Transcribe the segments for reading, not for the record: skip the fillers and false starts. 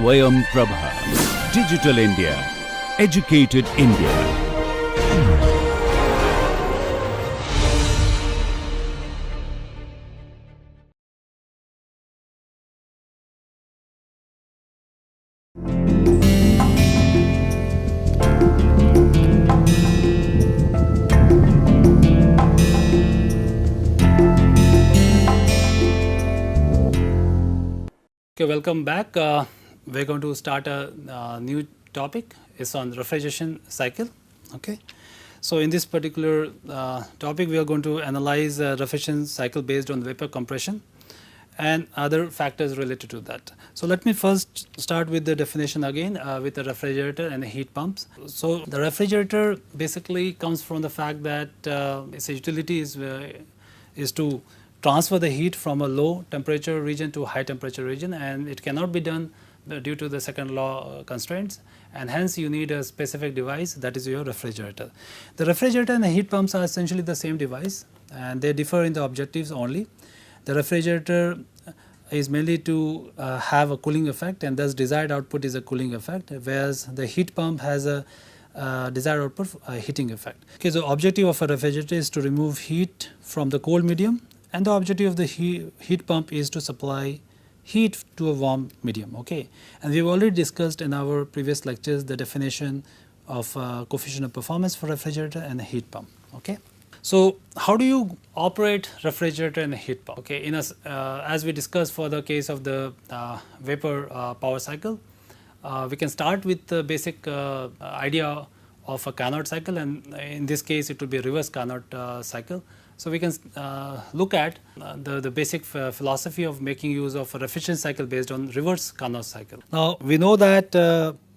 Swayam Prabha. Digital India. Educated India. Okay, welcome back. We're going to start a new topic. It's on refrigeration cycle. Okay, so in this particular topic, we are going to analyze refrigeration cycle based on vapor compression and other factors related to that. So let me first start with the definition again with the refrigerator and the heat pumps. So the refrigerator basically comes from the fact that its utility is to transfer the heat from a low temperature region to a high temperature region, and it cannot be done due to the second law constraints, and hence you need a specific device, that is your refrigerator. The refrigerator and the heat pumps are essentially the same device, and they differ in the objectives only. The refrigerator is mainly to have a cooling effect, and thus desired output is a cooling effect, whereas the heat pump has a desired output heating effect. Okay, so objective of a refrigerator is to remove heat from the cold medium, and the objective of the heat pump is to supply heat to a warm medium. Okay, and we have already discussed in our previous lectures the definition of coefficient of performance for refrigerator and a heat pump. Okay, so how do you operate refrigerator and a heat pump? Okay, as we discussed for the case of the vapor power cycle, we can start with the basic idea of a Carnot cycle, and in this case it will be a reverse Carnot cycle. So we can look at the basic philosophy of making use of a refrigeration cycle based on reverse Carnot cycle. Now we know that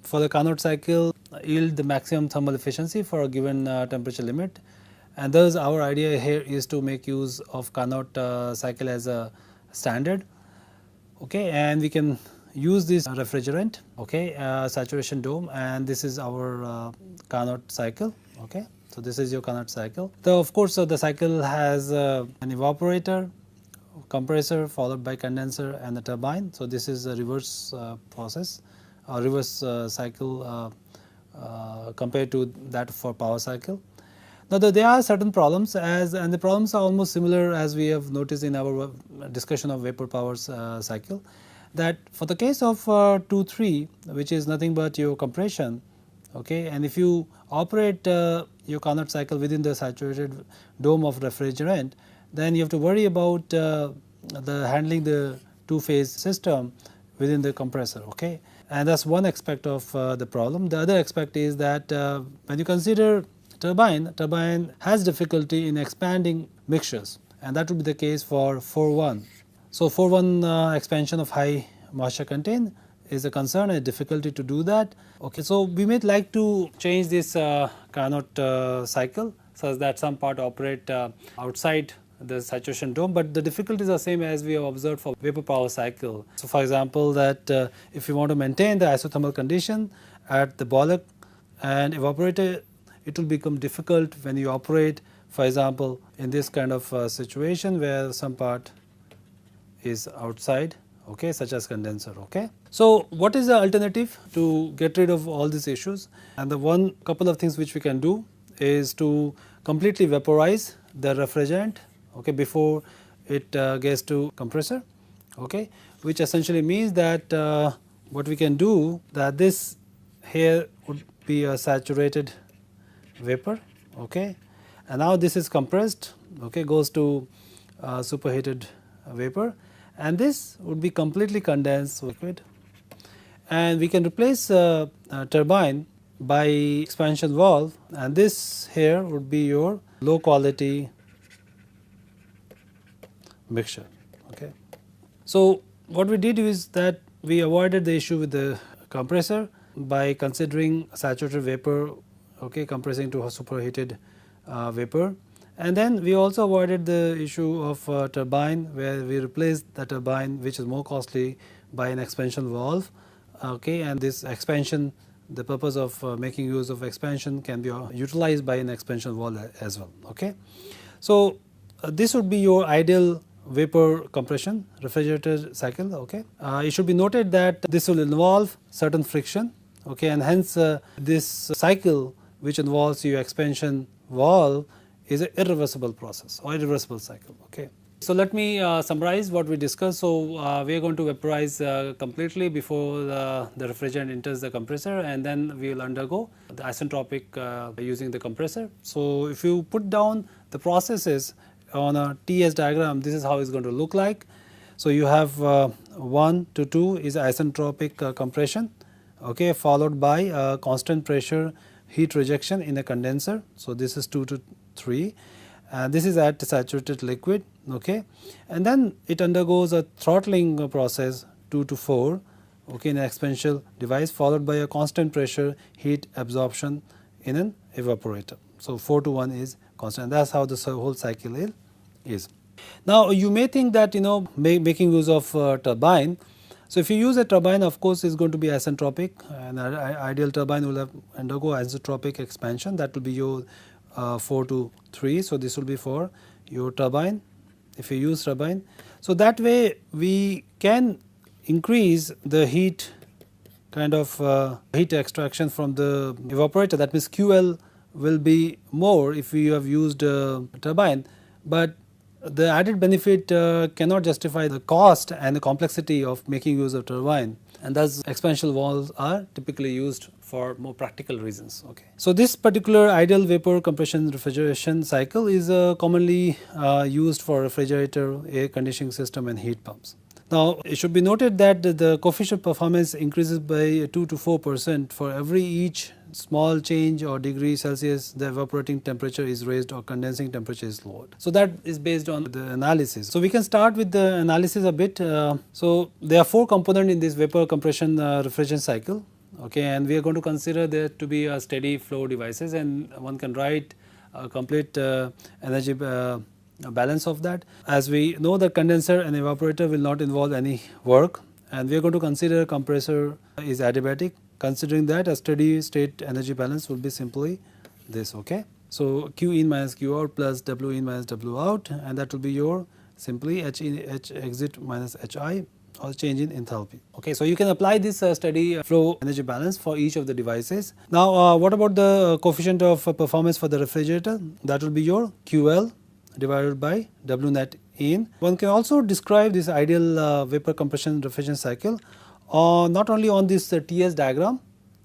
for the Carnot cycle yield the maximum thermal efficiency for a given temperature limit, and thus our idea here is to make use of Carnot cycle as a standard. Okay, and we can use this refrigerant, okay, saturation dome, and this is our Carnot cycle. Okay, so this is your Carnot cycle. So of course, the cycle has an evaporator, compressor, followed by condenser and a turbine. So this is a reverse process, a reverse cycle compared to that for power cycle. Now there are certain problems, and the problems are almost similar as we have noticed in our discussion of vapor power cycle, that for the case of 2-3, which is nothing but your compression, okay, and if you operate your Carnot cycle within the saturated dome of refrigerant, then you have to worry about the handling the two-phase system within the compressor. Okay, and that's one aspect of the problem. The other aspect is that when you consider turbine has difficulty in expanding mixtures, and that would be the case for 4-1. So 4-1 expansion of high moisture content is a concern, a difficulty to do that. Okay, so we may like to change this Carnot cycle such that some part operate outside the saturation dome, but the difficulties are same as we have observed for vapor power cycle. So for example, that if you want to maintain the isothermal condition at the boiler and evaporator, it will become difficult when you operate, for example, in this kind of situation where some part is outside, okay, such as condenser. Okay, so what is the alternative to get rid of all these issues? And the one couple of things which we can do is to completely vaporize the refrigerant, okay, before it gets to compressor, okay, which essentially means that what we can do, that this here would be a saturated vapor, okay, and now this is compressed, okay, goes to superheated vapor, and this would be completely condensed liquid, and we can replace a turbine by expansion valve, and this here would be your low quality mixture. Okay, so what we did is that we avoided the issue with the compressor by considering saturated vapor, okay, compressing to a superheated vapor. And then we also avoided the issue of turbine, where we replaced the turbine, which is more costly, by an expansion valve, okay, and this expansion, the purpose of making use of expansion can be utilized by an expansion valve as well. Okay, so this would be your ideal vapor compression refrigerator cycle. Okay, it should be noted that this will involve certain friction. Okay, and hence this cycle, which involves your expansion valve, is an irreversible process or irreversible cycle. Okay. So let me summarize what we discussed. So we are going to vaporize completely before the refrigerant enters the compressor, and then we will undergo the isentropic using the compressor. So if you put down the processes on a TS diagram, this is how it's going to look like. So you have 1 to 2 is isentropic compression, okay, followed by constant pressure heat rejection in a condenser. So this is 2 to 3. This is at saturated liquid, okay, and then it undergoes a throttling process 2 to 4, okay, in an expansion device, followed by a constant pressure heat absorption in an evaporator. So 4 to 1 is constant. That's how the whole cycle is. Now you may think that, you know, making use of turbine. So if you use a turbine, of course, it's going to be isentropic, and an ideal turbine will undergo isentropic expansion. That will be your 4 to 3. So this will be for your turbine, if you use turbine. So that way we can increase the heat kind of heat extraction from the evaporator. That means QL will be more if you have used turbine, but the added benefit cannot justify the cost and the complexity of making use of turbine, and thus expansion valves are typically used for more practical reasons. Okay. So this particular ideal vapor compression refrigeration cycle is commonly used for refrigerator, air conditioning system and heat pumps. Now it should be noted that the coefficient performance increases by 2 to 4% for every each small change or degree Celsius the evaporating temperature is raised or condensing temperature is lowered. So that is based on the analysis. So we can start with the analysis a bit. So there are 4 components in this vapor compression refrigeration cycle. Okay, and we are going to consider there to be a steady flow devices, and one can write a complete energy balance of that. As we know, the condenser and evaporator will not involve any work, and we are going to consider compressor is adiabatic. Considering that, a steady state energy balance will be simply this. Okay, so Q in minus Q out plus W in minus W out, and that will be your simply H exit minus HI, or change in enthalpy. Okay, so you can apply this steady flow energy balance for each of the devices. Now what about the coefficient of performance for the refrigerator? That will be your QL divided by W net in. One can also describe this ideal vapor compression refrigeration cycle not only on this TS diagram,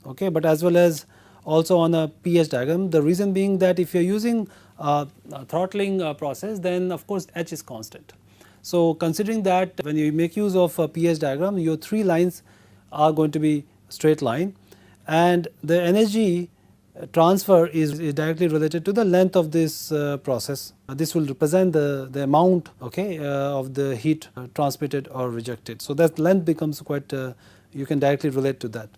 okay, but as well as also on a PS diagram. The reason being that if you are using a throttling process, then of course H is constant. So considering that when you make use of a PS diagram, your 3 lines are going to be straight line, and the energy transfer is directly related to the length of this process. This will represent the amount, okay, of the heat transmitted or rejected. So that length becomes quite, you can directly relate to that.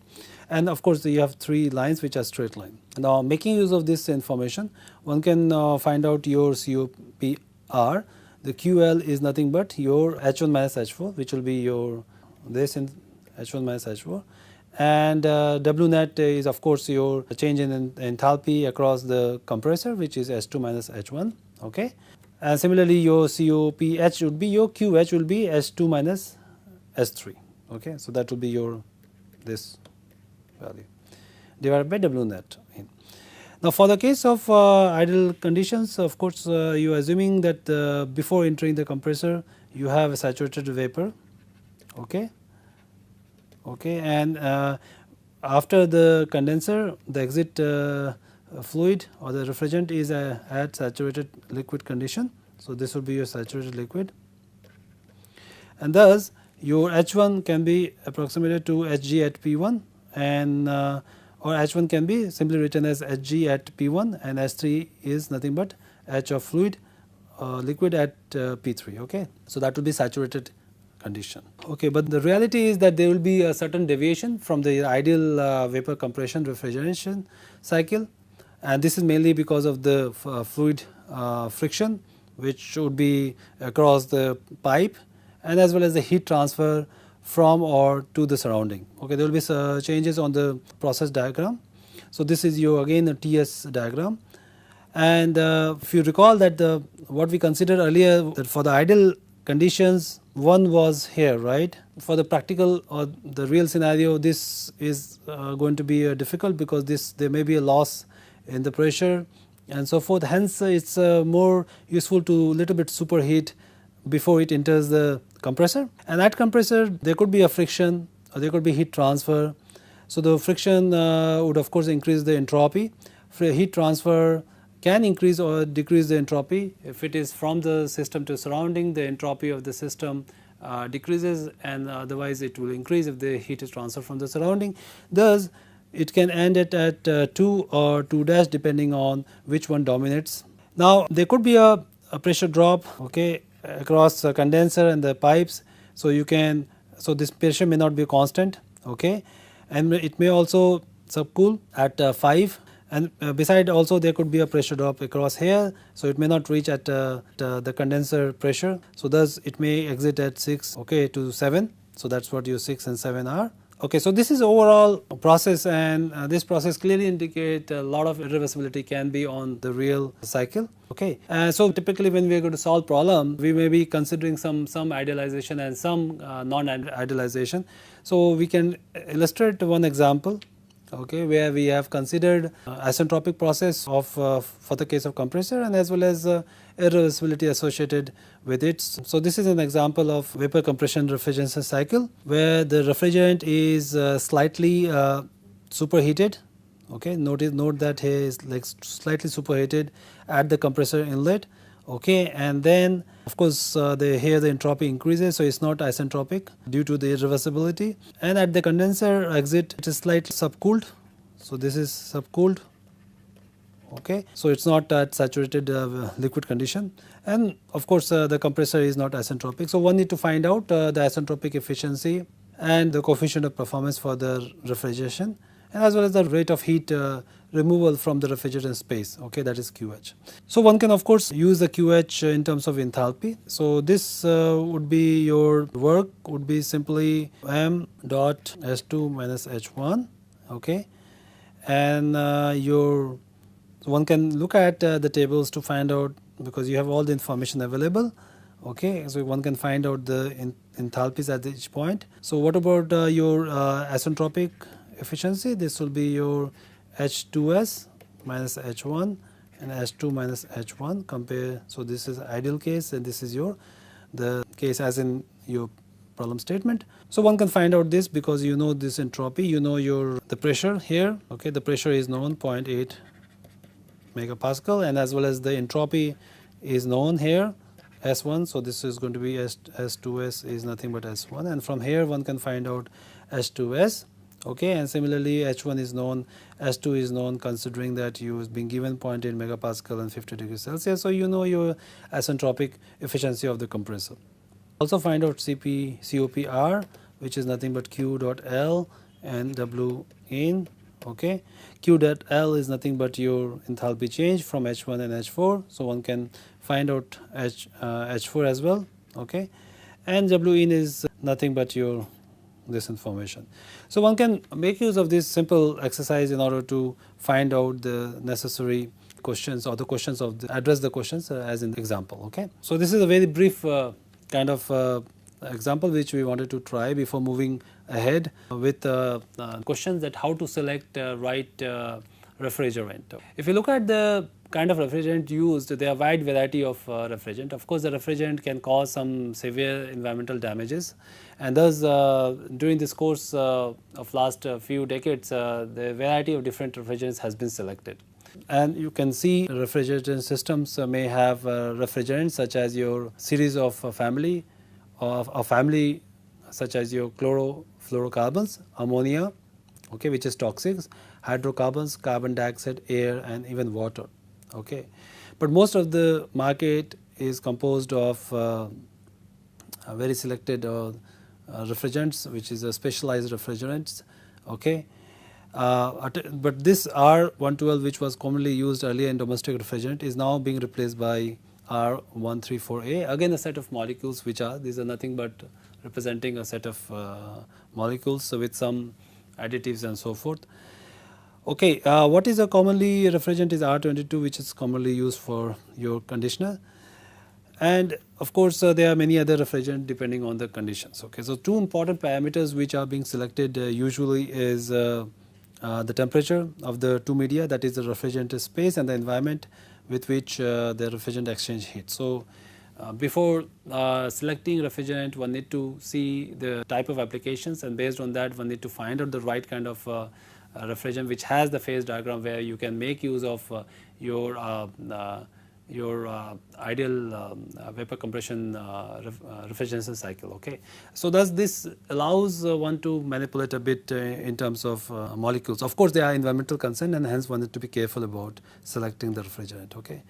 And of course you have 3 lines which are straight line. Now making use of this information, one can find out your COPR. The QL is nothing but your H1 minus H4, which will be your this in H1 minus H4, and W net is of course your change in enthalpy across the compressor, which is S2 minus H1. Okay, and similarly your COPH would be your QH will be S2 minus S3. Okay, so that will be your this value divided by W net in. Now for the case of ideal conditions, of course you are assuming that before entering the compressor you have a saturated vapor, okay, and after the condenser the exit fluid or the refrigerant is at saturated liquid condition. So this will be your saturated liquid, and thus your H1 can be approximated to Hg at P1, and or H1 can be simply written as Hg at P1, and H3 is nothing but H of fluid liquid at P3. Okay, so that will be saturated condition. Okay, but the reality is that there will be a certain deviation from the ideal vapor compression refrigeration cycle, and this is mainly because of the fluid friction, which would be across the pipe, and as well as the heat transfer from or to the surrounding. Okay, there will be changes on the process diagram. So this is your again a TS diagram, and if you recall that what we considered earlier, that for the ideal conditions. One was here, right? For the practical or the real scenario, this is going to be difficult because there may be a loss in the pressure and so forth. Hence, it's more useful to little bit superheat before it enters the compressor. And at compressor, there could be a friction or there could be heat transfer. So the friction would of course increase the entropy. Heat transfer can increase or decrease the entropy. If it is from the system to surrounding, the entropy of the system decreases, and otherwise it will increase if the heat is transferred from the surrounding. Thus, it can end at 2 or 2 dash depending on which one dominates. Now, there could be a pressure drop, okay, across the condenser and the pipes. So this pressure may not be constant, okay, and it may also subcool at 5. And beside also there could be a pressure drop across here, so it may not reach at the condenser pressure. So thus it may exit at 6, okay, to 7. So that's what your 6 and 7 are. Okay, so this is overall process, and this process clearly indicate a lot of irreversibility can be on the real cycle. Okay, so typically when we are going to solve problem, we may be considering some idealization and some non-idealization. So we can illustrate one example, okay, where we have considered isentropic process of for the case of compressor, and as well as irreversibility associated with it. So this is an example of vapor compression refrigeration cycle where the refrigerant is slightly superheated. Okay, note that here is like slightly superheated at the compressor inlet. Okay, and then of course here the entropy increases, so it's not isentropic due to the irreversibility. And at the condenser exit, it is slightly subcooled. So this is subcooled. Okay, so it's not at saturated liquid condition, and of course the compressor is not isentropic. So one need to find out the isentropic efficiency and the coefficient of performance for the refrigeration, and as well as the rate of heat removal from the refrigerant space, okay, that is QH. So one can of course use the QH in terms of enthalpy. So this would be your work would be simply m dot S2 minus H1, okay, and so one can look at the tables to find out, because you have all the information available, okay, so one can find out the enthalpies at each point. So what about your isentropic efficiency? This will be your H2S minus H1 and H2 minus H1 compare. So this is ideal case, and this is the case as in your problem statement. So one can find out this because you know this entropy, you know the pressure here, okay, the pressure is known 0.8 megapascal, and as well as the entropy is known here, S1. So this is going to be S2S is nothing but S1, and from here one can find out H2S. Okay, and similarly H1 is known, S2 is known, considering that you is being given 0.8 megapascal and 50 degrees Celsius. So you know your isentropic efficiency of the compressor. Also find out COPR, which is nothing but Q dot L and W in. Okay, Q dot L is nothing but your enthalpy change from H1 and H4. So one can find out H4 as well. Okay, and W in is nothing but this information. So one can make use of this simple exercise in order to find out the necessary questions or the questions address the questions as in the example. Okay, so this is a very brief kind of example which we wanted to try before moving ahead with questions that how to select right refrigerant. If you look at the kind of refrigerant used, there are a wide variety of refrigerant. Of course, the refrigerant can cause some severe environmental damages, and thus during this course of last few decades, the variety of different refrigerants has been selected. And you can see refrigerant systems may have refrigerants such as your series of family such as your chlorofluorocarbons, ammonia, okay, which is toxic, hydrocarbons, carbon dioxide, air, and even water. Okay, but most of the market is composed of very selected refrigerants, which is a specialized refrigerants. Okay, but this R112, which was commonly used earlier in domestic refrigerant, is now being replaced by R134A, again a set of molecules these are nothing but representing a set of molecules with some additives and so forth. Okay, what is a commonly refrigerant is R22, which is commonly used for your conditioner, And of course, there are many other refrigerant depending on the conditions. Okay, so two important parameters which are being selected usually is the temperature of the two media, that is the refrigerant space, and the environment with which the refrigerant exchange heat. So before selecting refrigerant, one need to see the type of applications, and based on that one need to find out the right kind of refrigerant which has the phase diagram where you can make use of your ideal vapor compression refrigeration cycle. Okay, so thus this allows one to manipulate a bit in terms of molecules. Of course, there are environmental concerns, and hence one need to be careful about selecting the refrigerant. Okay.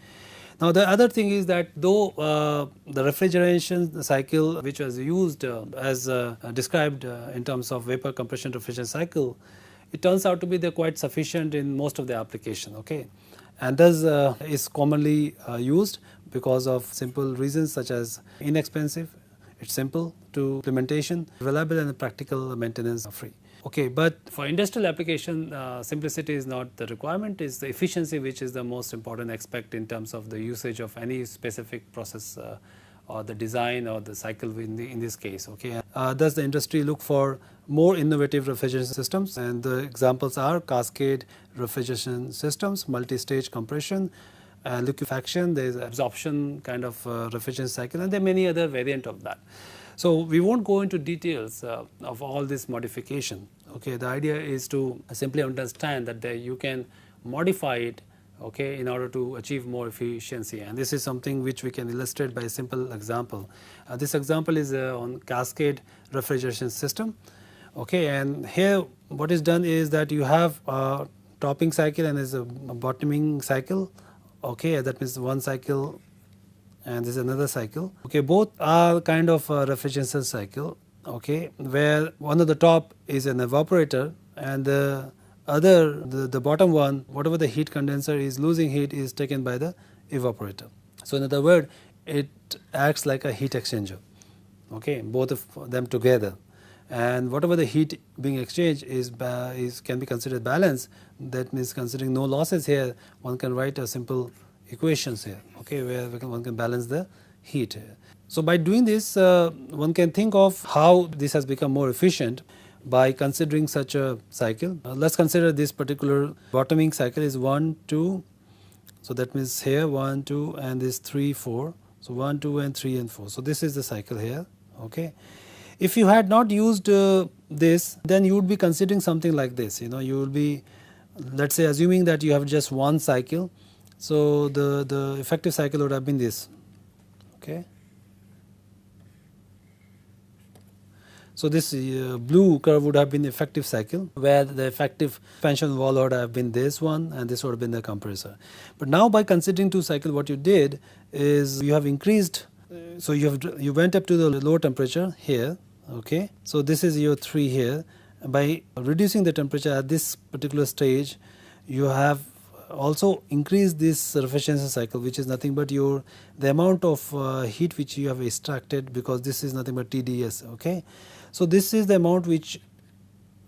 Now the other thing is that though the refrigeration cycle which was used as described in terms of vapor compression refrigeration cycle, it turns out to be quite sufficient in most of the application. Okay, and thus is commonly used because of simple reasons such as inexpensive, it's simple to implementation, reliable, and practical maintenance free. Okay, but for industrial application, simplicity is not the requirement, it's the efficiency which is the most important aspect in terms of the usage of any specific process or the design or the cycle in this case. Okay, thus the industry look for more innovative refrigeration systems, and the examples are cascade refrigeration systems, multi-stage compression, liquefaction, there is absorption kind of refrigeration cycle, and there are many other variant of that. So we won't go into details of all this modification. Okay, the idea is to simply understand that you can modify it, okay, in order to achieve more efficiency, and this is something which we can illustrate by a simple example. This example is on cascade refrigeration system. Okay, and here what is done is that you have a topping cycle and there's a bottoming cycle. Okay, that means one cycle and this is another cycle. Okay, both are kind of a refrigeration cycle. Okay, where one of the top is an evaporator and the other, the bottom one, whatever the heat condenser is losing heat is taken by the evaporator. So in other words, it acts like a heat exchanger. Okay, both of them together, and whatever the heat being exchanged can be considered balanced. That means considering no losses here, one can write a simple equations here. Okay, where one can balance the heat here. So by doing this, one can think of how this has become more efficient by considering such a cycle. Let's consider this particular bottoming cycle is 1, 2. So that means here 1, 2, and this 3, 4. So 1, 2, and 3 and 4. So this is the cycle here. Okay. If you had not used this, then you would be considering something like this. You know, you will be, let's say, assuming that you have just one cycle. So the effective cycle would have been this. Okay. So this blue curve would have been the effective cycle, where the effective expansion wall would have been this one, and this would have been the compressor. But now by considering two cycles, what you did is you have increased. So you went up to the lower temperature here. Okay. So this is your 3 here. By reducing the temperature at this particular stage, you have also increased this refrigeration cycle, which is nothing but the amount of heat which you have extracted, because this is nothing but TDS. Okay. So this is the amount which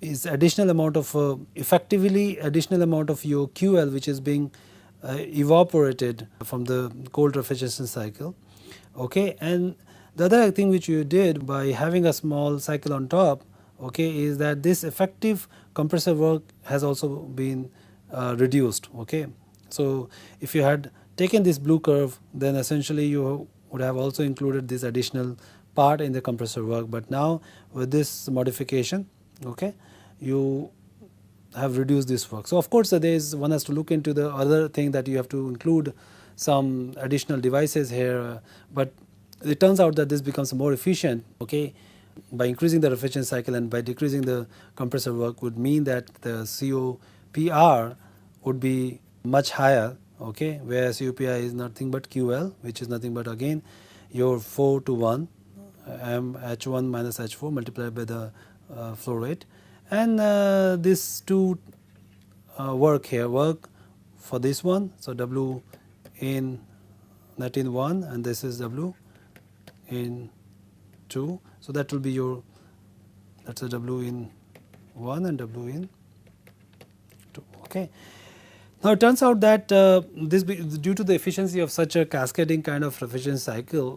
is additional amount of effectively additional amount of your QL which is being evaporated from the cold refrigeration cycle. Okay, and the other thing which you did by having a small cycle on top, okay, is that this effective compressor work has also been reduced. Okay, so if you had taken this blue curve, then essentially you would have also included this additional part in the compressor work, but now with this modification, okay, you have reduced this work. So of course one has to look into the other thing that you have to include some additional devices here, but it turns out that this becomes more efficient. Okay, by increasing the refrigeration cycle and by decreasing the compressor work would mean that the COPR would be much higher. Okay, where COPR is nothing but QL, which is nothing but again your 4 to 1 H1 minus H4 multiplied by the flow rate, and this two work for this one. So W in net in 1 and this is W in 2. So that will be your, that's a W in 1 and W in 2. Okay. Now it turns out that due to the efficiency of such a cascading kind of refrigerant cycle,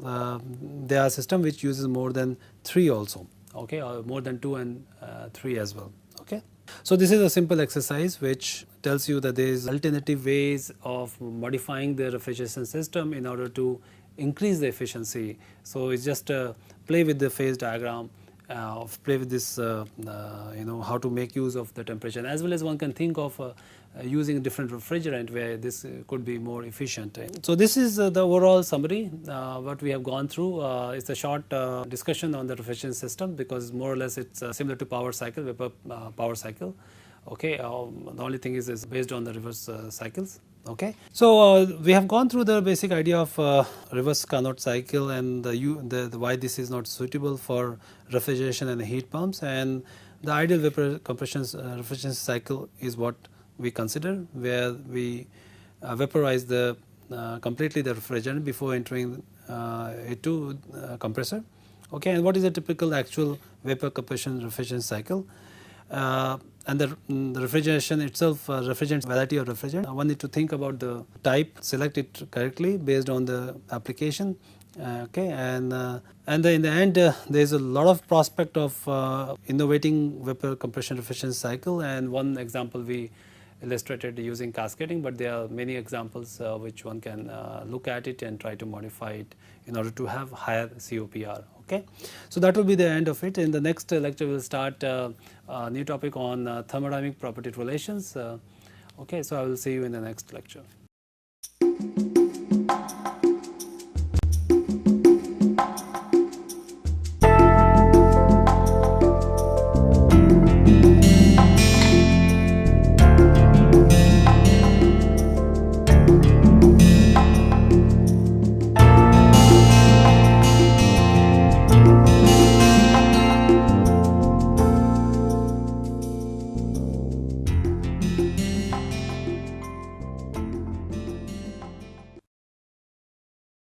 there are systems which uses more than 3 also, okay, or more than 2 and 3 as well. Okay. So this is a simple exercise which tells you that there is alternative ways of modifying the refrigeration system in order to increase the efficiency. So it's just play with the phase diagram, play with this, how to make use of the temperature, as well as one can think of using different refrigerant where this could be more efficient. So this is the overall summary what we have gone through. It's a short discussion on the refrigeration system because more or less it's similar to power cycle, vapor power cycle. Okay, the only thing is based on the reverse cycles. Okay, so we have gone through the basic idea of reverse Carnot cycle and the why this is not suitable for refrigeration and heat pumps, and the ideal vapor compression refrigeration cycle is what we consider, where we vaporize the completely the refrigerant before entering it to compressor. Okay, and what is a typical actual vapor compression refrigeration cycle? And the refrigeration itself, refrigerant variety of refrigerant, one need to think about the type, select it correctly based on the application. Okay, and in the end, there is a lot of prospect of innovating vapor compression refrigeration cycle, and one example we illustrated using cascading, but there are many examples which one can look at it and try to modify it in order to have higher COPR. Okay, so that will be the end of it. In the next lecture, we will start a new topic on thermodynamic property relations. Okay, so I will see you in the next lecture.